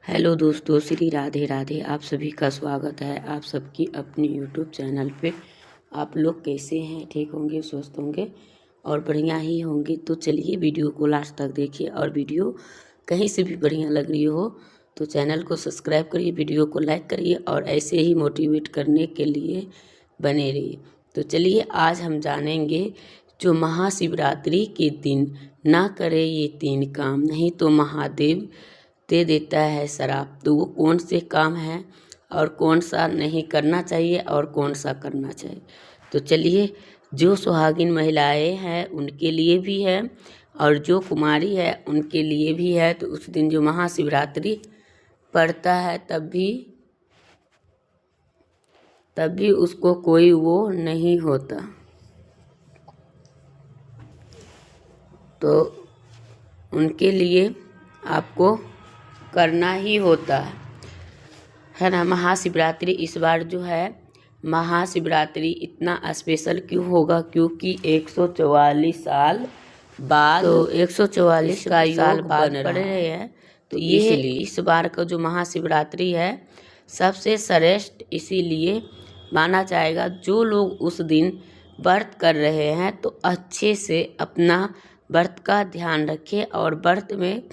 Hello दोस्तों, श्री राधे राधे। आप सभी का स्वागत है आप सबकी अपनी यूट्यूब चैनल पे। आप लोग कैसे हैं? ठीक होंगे, स्वस्थ होंगे और बढ़िया ही होंगे। तो चलिए वीडियो को लास्ट तक देखिए, और वीडियो कहीं से भी बढ़िया लग रही हो तो चैनल को सब्सक्राइब करिए, वीडियो को लाइक करिए और ऐसे ही मोटिवेट करने के लिए बने रहिए। तो चलिए आज हम जानेंगे, जो महाशिवरात्रि के दिन ना करे ये 3 काम, नहीं तो महादेव दे देता है शराब। तो वो कौन से काम हैं और कौन सा नहीं करना चाहिए और कौन सा करना चाहिए। तो चलिए, जो सुहागिन महिलाएं हैं उनके लिए भी है और जो कुमारी है उनके लिए भी है। तो उस दिन जो महाशिवरात्रि पड़ता है तब भी उसको कोई वो नहीं होता। तो उनके लिए आपको करना ही होता है ना। महाशिवरात्रि इस बार जो है, महाशिवरात्रि इतना स्पेशल क्यों होगा? क्योंकि 144 साल बाद, तो 144 का साल बाद पड़ रहे हैं। तो ये इस बार का जो महाशिवरात्रि है सबसे श्रेष्ठ इसीलिए माना जाएगा। जो लोग उस दिन व्रत कर रहे हैं तो अच्छे से अपना व्रत का ध्यान रखें, और व्रत में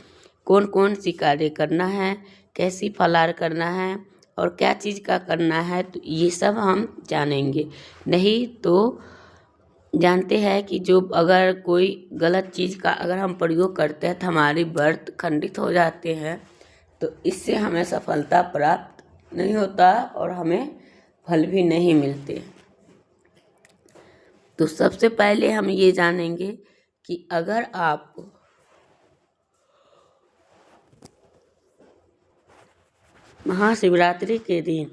कौन कौन सी कार्य करना है, कैसी फलाहार करना है और क्या चीज़ का करना है, तो ये सब हम जानेंगे। नहीं तो जानते हैं कि जो अगर कोई गलत चीज़ का अगर हम प्रयोग करते हैं तो हमारी व्रत खंडित हो जाते हैं। तो इससे हमें सफलता प्राप्त नहीं होता और हमें फल भी नहीं मिलते। तो सबसे पहले हम ये जानेंगे कि अगर आप महाशिवरात्रि के दिन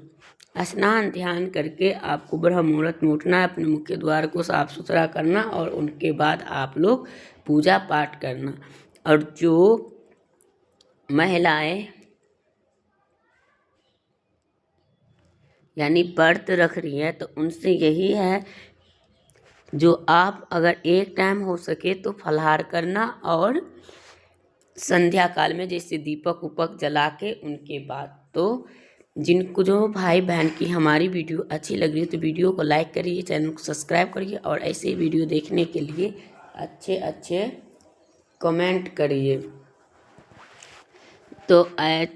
स्नान ध्यान करके आपको ब्रह्म मुहूर्त में उठना है, अपने मुख्य द्वार को साफ सुथरा करना और उनके बाद आप लोग पूजा पाठ करना। और जो महिलाएं यानी व्रत रख रही हैं तो उनसे यही है, जो आप अगर एक टाइम हो सके तो फलाहार करना, और संध्या काल में जैसे दीपक उपक जला के उनके बाद। तो जिनको जो भाई बहन की हमारी वीडियो अच्छी लग रही है तो वीडियो को लाइक करिए, चैनल को सब्सक्राइब करिए और ऐसे वीडियो देखने के लिए अच्छे अच्छे कमेंट करिए। तो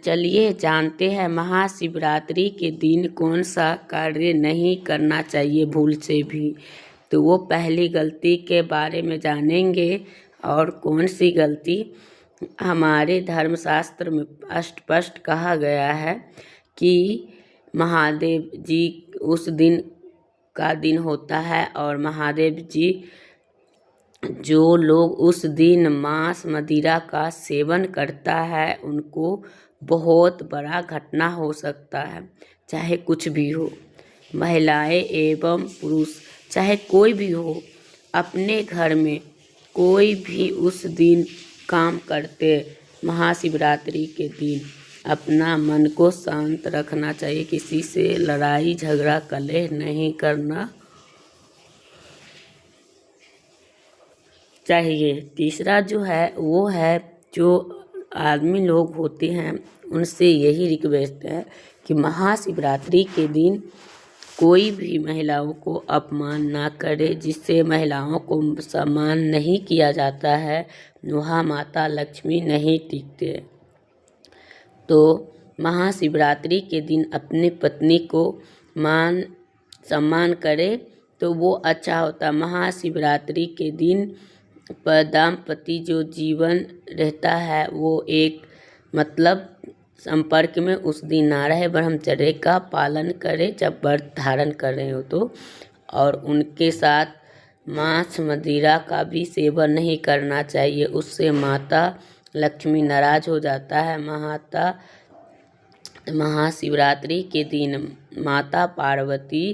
चलिए जानते हैं महाशिवरात्रि के दिन कौन सा कार्य नहीं करना चाहिए भूल से भी। तो वो पहली गलती के बारे में जानेंगे, और कौन सी गलती हमारे धर्मशास्त्र में स्पष्ट कहा गया है कि महादेव जी उस दिन का दिन होता है, और महादेव जी जो लोग उस दिन मांस मदिरा का सेवन करता है उनको बहुत बड़ा घटना हो सकता है। चाहे कुछ भी हो, महिलाएं एवं पुरुष चाहे कोई भी हो, अपने घर में कोई भी उस दिन काम करते महाशिवरात्रि के दिन अपना मन को शांत रखना चाहिए, किसी से लड़ाई झगड़ा कलह नहीं करना चाहिए। तीसरा जो है वो है, जो आदमी लोग होते हैं उनसे यही रिक्वेस्ट है कि महाशिवरात्रि के दिन कोई भी महिलाओं को अपमान ना करे। जिससे महिलाओं को सम्मान नहीं किया जाता है वहाँ माता लक्ष्मी नहीं टिकते। तो महाशिवरात्रि के दिन अपने पत्नी को मान सम्मान करे तो वो अच्छा होता। महाशिवरात्रि के दिन दाम्पत्य जो जीवन रहता है वो एक मतलब संपर्क में उस दिन ना रहे, ब्रह्मचर्य का पालन करे जब व्रत धारण कर रहे हो तो। और उनके साथ मांस मदिरा का भी सेवन नहीं करना चाहिए, उससे माता लक्ष्मी नाराज हो जाता है। महाशिवरात्रि के दिन माता पार्वती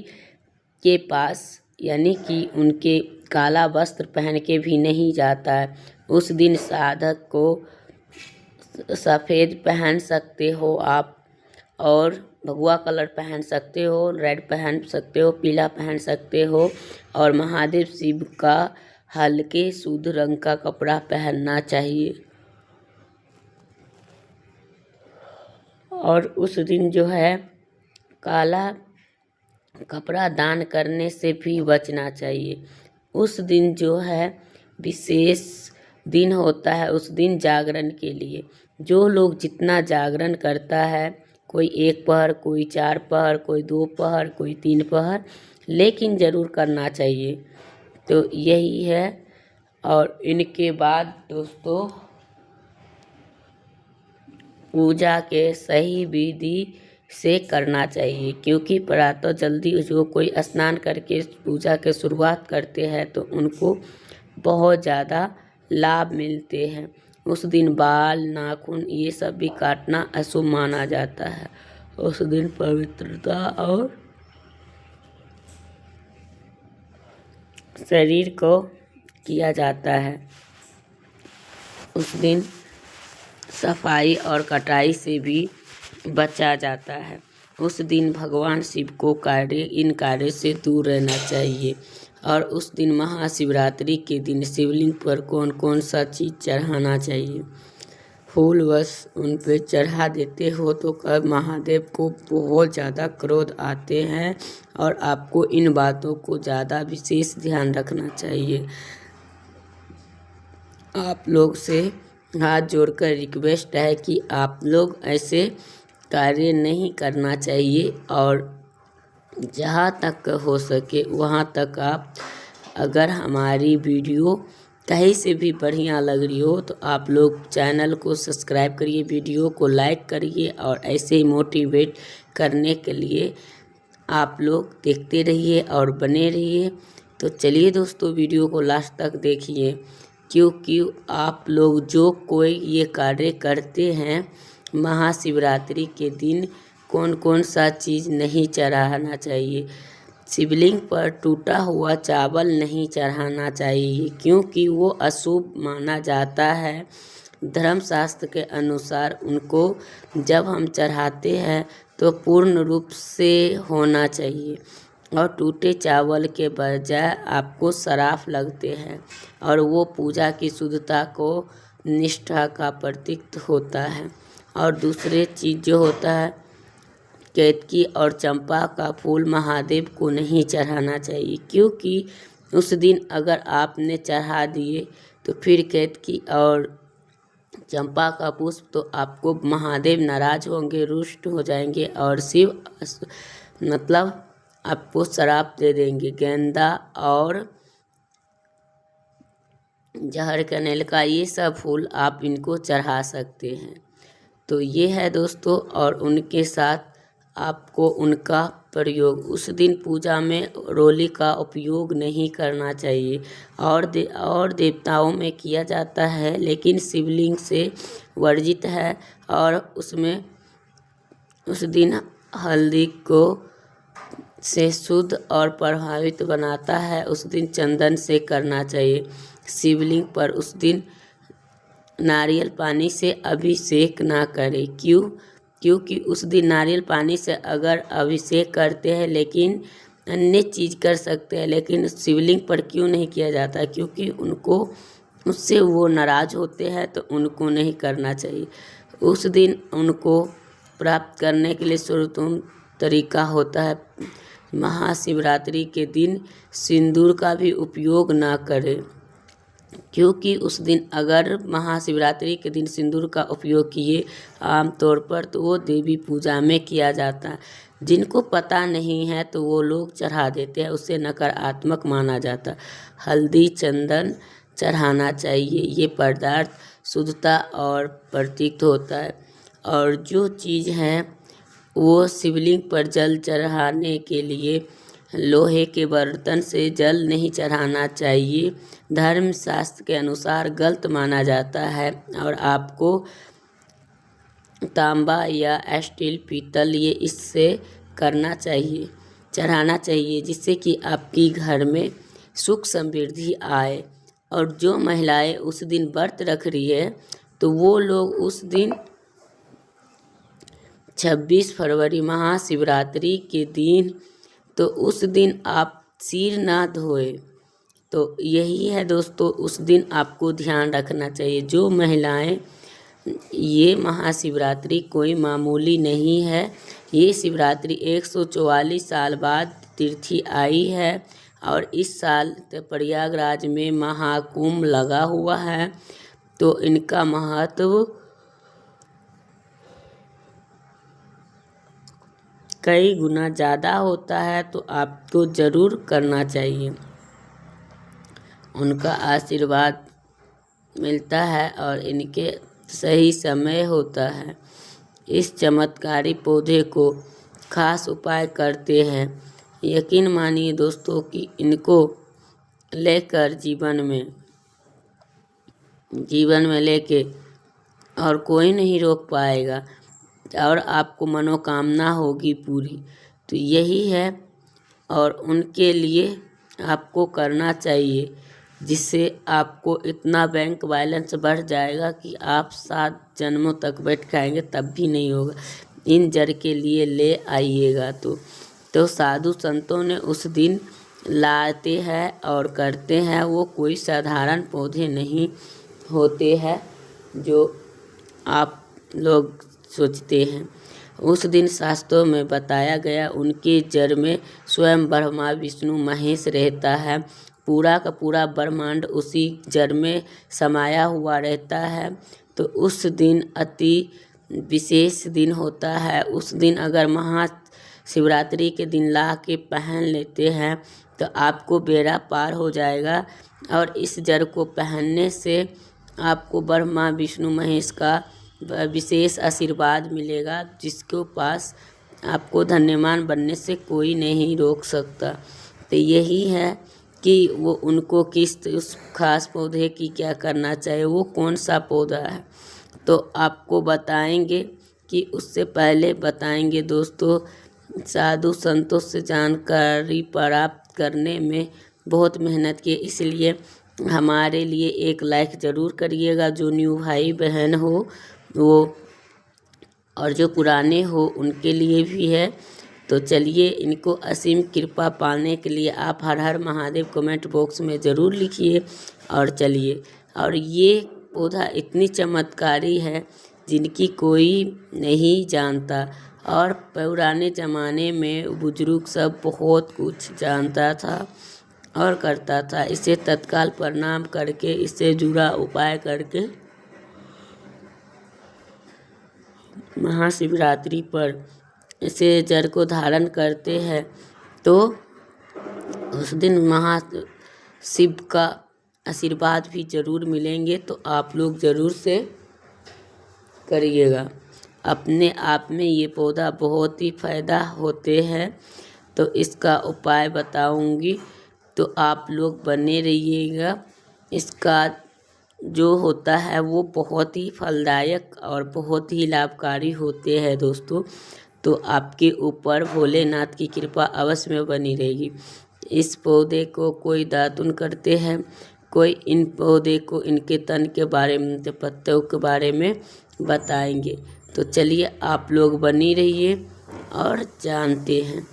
के पास यानी कि उनके काला वस्त्र पहन के भी नहीं जाता है। उस दिन साधक को सफ़ेद पहन सकते हो आप, और भगवा कलर पहन सकते हो, रेड पहन सकते हो, पीला पहन सकते हो, और महादेव शिव का हल्के शुद्ध रंग का कपड़ा पहनना चाहिए। और उस दिन जो है काला कपड़ा दान करने से भी बचना चाहिए। उस दिन जो है विशेष दिन होता है, उस दिन जागरण के लिए जो लोग जितना जागरण करता है, कोई 1 पहर, कोई 4 पहर, कोई 2 पहर, कोई 3 पहर, लेकिन ज़रूर करना चाहिए। तो यही है। और इनके बाद दोस्तों पूजा के सही विधि से करना चाहिए, क्योंकि प्रातः जल्दी जो कोई स्नान करके पूजा के शुरुआत करते हैं तो उनको बहुत ज़्यादा लाभ मिलते हैं। उस दिन बाल, नाखून ये सब भी काटना अशुभ माना जाता है। उस दिन पवित्रता और शरीर को किया जाता है। उस दिन सफाई और कटाई से भी बचा जाता है। उस दिन भगवान शिव को इन कार्य से दूर रहना चाहिए। और उस दिन महाशिवरात्रि के दिन शिवलिंग पर कौन कौन सा चीज़ चढ़ाना चाहिए। फूल बस उन पे चढ़ा देते हो तो कब महादेव को बहुत ज़्यादा क्रोध आते हैं, और आपको इन बातों को ज़्यादा विशेष ध्यान रखना चाहिए। आप लोग से हाथ जोड़कर रिक्वेस्ट है कि आप लोग ऐसे कार्य नहीं करना चाहिए, और जहाँ तक हो सके वहाँ तक आप अगर हमारी वीडियो कहीं से भी बढ़िया लग रही हो तो आप लोग चैनल को सब्सक्राइब करिए, वीडियो को लाइक करिए, और ऐसे ही मोटिवेट करने के लिए आप लोग देखते रहिए और बने रहिए। तो चलिए दोस्तों वीडियो को लास्ट तक देखिए, क्योंकि आप लोग जो कोई ये कार्य करते हैं महाशिवरात्रि के दिन कौन कौन सा चीज़ नहीं चढ़ाना चाहिए। शिवलिंग पर टूटा हुआ चावल नहीं चढ़ाना चाहिए, क्योंकि वो अशुभ माना जाता है। धर्मशास्त्र के अनुसार उनको जब हम चढ़ाते हैं तो पूर्ण रूप से होना चाहिए, और टूटे चावल के बजाय आपको सराफ लगते हैं, और वो पूजा की शुद्धता को निष्ठा का प्रतीक होता है। और दूसरे चीज़ जो होता है केतकी और चंपा का फूल महादेव को नहीं चढ़ाना चाहिए, क्योंकि उस दिन अगर आपने चढ़ा दिए तो फिर केतकी और चंपा का पुष्प तो आपको महादेव नाराज होंगे, रुष्ट हो जाएंगे, और शिव मतलब आपको श्राप दे देंगे। गेंदा और जहर कनेल का ये सब फूल आप इनको चढ़ा सकते हैं। तो ये है दोस्तों, और उनके साथ आपको उनका प्रयोग उस दिन पूजा में रोली का उपयोग नहीं करना चाहिए। और देवताओं में किया जाता है, लेकिन शिवलिंग से वर्जित है, और उसमें उस दिन हल्दी को से शुद्ध और प्रभावित बनाता है। उस दिन चंदन से करना चाहिए। शिवलिंग पर उस दिन नारियल पानी से अभिषेक ना करें। क्योंकि उस दिन नारियल पानी से अगर अभिषेक करते हैं, लेकिन अन्य चीज़ कर सकते हैं, लेकिन शिवलिंग पर क्यों नहीं किया जाता, क्योंकि उनको उससे वो नाराज होते हैं, तो उनको नहीं करना चाहिए। उस दिन उनको प्राप्त करने के लिए सर्वोत्तम तरीका होता है महाशिवरात्रि के दिन सिंदूर का भी उपयोग ना करें, क्योंकि उस दिन अगर महाशिवरात्रि के दिन सिंदूर का उपयोग किए आमतौर पर तो वो देवी पूजा में किया जाता है। जिनको पता नहीं है तो वो लोग चढ़ा देते हैं, उससे नकारात्मक माना जाता है। हल्दी चंदन चढ़ाना चाहिए, ये पदार्थ शुद्धता और प्रतीक होता है। और जो चीज़ है वो शिवलिंग पर जल चढ़ाने के लिए लोहे के बर्तन से जल नहीं चढ़ाना चाहिए, धर्मशास्त्र के अनुसार गलत माना जाता है। और आपको तांबा या स्टील पीतल ये इससे करना चाहिए, चढ़ाना चाहिए, जिससे कि आपकी घर में सुख समृद्धि आए। और जो महिलाएं उस दिन व्रत रख रही है तो वो लोग उस दिन 26 फरवरी महाशिवरात्रि के दिन, तो उस दिन आप सिर ना धोए। तो यही है दोस्तों, उस दिन आपको ध्यान रखना चाहिए। जो महिलाएं ये महाशिवरात्रि कोई मामूली नहीं है। ये शिवरात्रि 144 साल बाद तिथि आई है और इस साल प्रयागराज में महाकुंभ लगा हुआ है, तो इनका महत्व कई गुना ज़्यादा होता है, तो आपको ज़रूर करना चाहिए। उनका आशीर्वाद मिलता है और इनके सही समय होता है। इस चमत्कारी पौधे को खास उपाय करते हैं। यकीन मानिए दोस्तों कि इनको लेकर जीवन में लेके और कोई नहीं रोक पाएगा और आपको मनोकामना होगी पूरी। तो यही है और उनके लिए आपको करना चाहिए, जिससे आपको इतना बैंक बैलेंस बढ़ जाएगा कि आप 7 जन्मों तक बैठ खाएंगे तब भी नहीं होगा। इन जड़ के लिए ले आइएगा। तो साधु संतों ने उस दिन लाते हैं और करते हैं। वो कोई साधारण पौधे नहीं होते हैं जो आप लोग सोचते हैं। उस दिन शास्त्रों में बताया गया उनके जड़ में स्वयं ब्रह्मा विष्णु महेश रहता है। पूरा का पूरा ब्रह्मांड उसी जड़ में समाया हुआ रहता है। तो उस दिन अति विशेष दिन होता है। उस दिन अगर महाशिवरात्रि के दिन ला के पहन लेते हैं तो आपको बेड़ा पार हो जाएगा और इस जड़ को पहनने से आपको ब्रह्मा विष्णु महेश का विशेष आशीर्वाद मिलेगा, जिसके पास आपको धन्यवान बनने से कोई नहीं रोक सकता। तो यही है कि वो उनको उस खास पौधे की क्या करना चाहिए, वो कौन सा पौधा है, तो आपको बताएंगे। कि उससे पहले बताएंगे दोस्तों, साधु संतों से जानकारी प्राप्त करने में बहुत मेहनत की, इसलिए हमारे लिए एक लाइक ज़रूर करिएगा। जो न्यू भाई बहन हो वो, और जो पुराने हो उनके लिए भी है। तो चलिए, इनको असीम कृपा पाने के लिए आप हर हर महादेव कमेंट बॉक्स में ज़रूर लिखिए। और चलिए, और ये पौधा इतनी चमत्कारी है जिनकी कोई नहीं जानता। और पुराने ज़माने में बुजुर्ग सब बहुत कुछ जानता था और करता था। इसे तत्काल प्रणाम करके, इससे जुड़ा उपाय करके महाशिवरात्रि पर इसे जड़ को धारण करते हैं, तो उस दिन महाशिव का आशीर्वाद भी ज़रूर मिलेंगे। तो आप लोग ज़रूर से करिएगा। अपने आप में ये पौधा बहुत ही फ़ायदा होते हैं, तो इसका उपाय बताऊंगी, तो आप लोग बने रहिएगा। इसका जो होता है वो बहुत ही फलदायक और बहुत ही लाभकारी होते हैं दोस्तों। तो आपके ऊपर भोलेनाथ की कृपा अवश्य में बनी रहेगी। इस पौधे को कोई दातुन करते हैं, कोई इन पौधे को इनके तन के बारे में, पत्तों के बारे में बताएंगे। तो चलिए, आप लोग बनी रहिए और जानते हैं।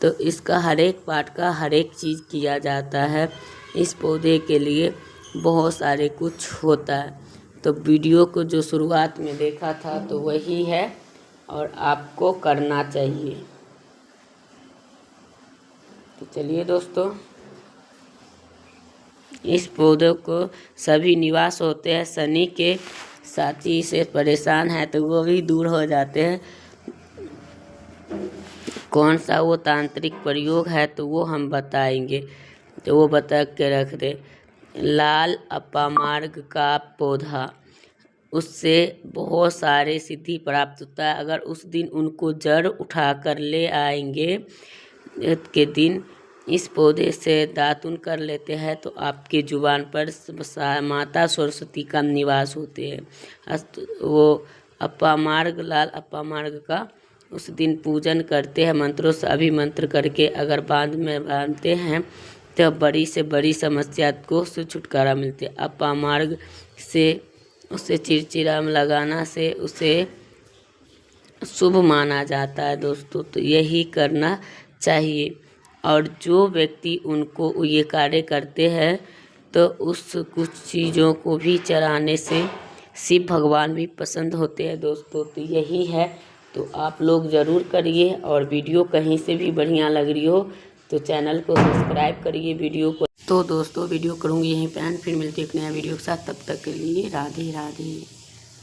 तो इसका हर एक पार्ट का हर एक चीज़ किया जाता है। इस पौधे के लिए बहुत सारे कुछ होता है। तो वीडियो को जो शुरुआत में देखा था तो वही है और आपको करना चाहिए। तो चलिए दोस्तों, इस पौधे को सभी निवास होते हैं। शनि के साथी से परेशान है तो वो भी दूर हो जाते हैं। कौन सा वो तांत्रिक प्रयोग है तो वो हम बताएंगे, तो वो बता के रख दे। लाल अपामार्ग का पौधा, उससे बहुत सारे सिद्धि प्राप्त होता है। अगर उस दिन उनको जड़ उठा कर ले आएंगे के दिन, इस पौधे से दातुन कर लेते हैं, तो आपके जुबान पर माता सरस्वती का निवास होते हैं। वो अपामार्ग, लाल अपामार्ग का उस दिन पूजन करते हैं। मंत्रों से अभिमंत्र करके अगर बांध में बांधते हैं तो बड़ी से बड़ी समस्या को से छुटकारा मिलते हैं। अपामार्ग से उसे चिरचिरा लगाना से उसे शुभ माना जाता है दोस्तों। तो यही करना चाहिए। और जो व्यक्ति उनको ये कार्य करते हैं तो उस कुछ चीज़ों को भी चढ़ाने से शिव भगवान भी पसंद होते हैं दोस्तों। तो यही है, तो आप लोग ज़रूर करिए। और वीडियो कहीं से भी बढ़िया लग रही हो तो चैनल को सब्सक्राइब करिए, वीडियो को। तो दोस्तों वीडियो करूँगी यहीं पे एंड, फिर मिलती है एक नया वीडियो के साथ। तब तक के लिए राधे राधे।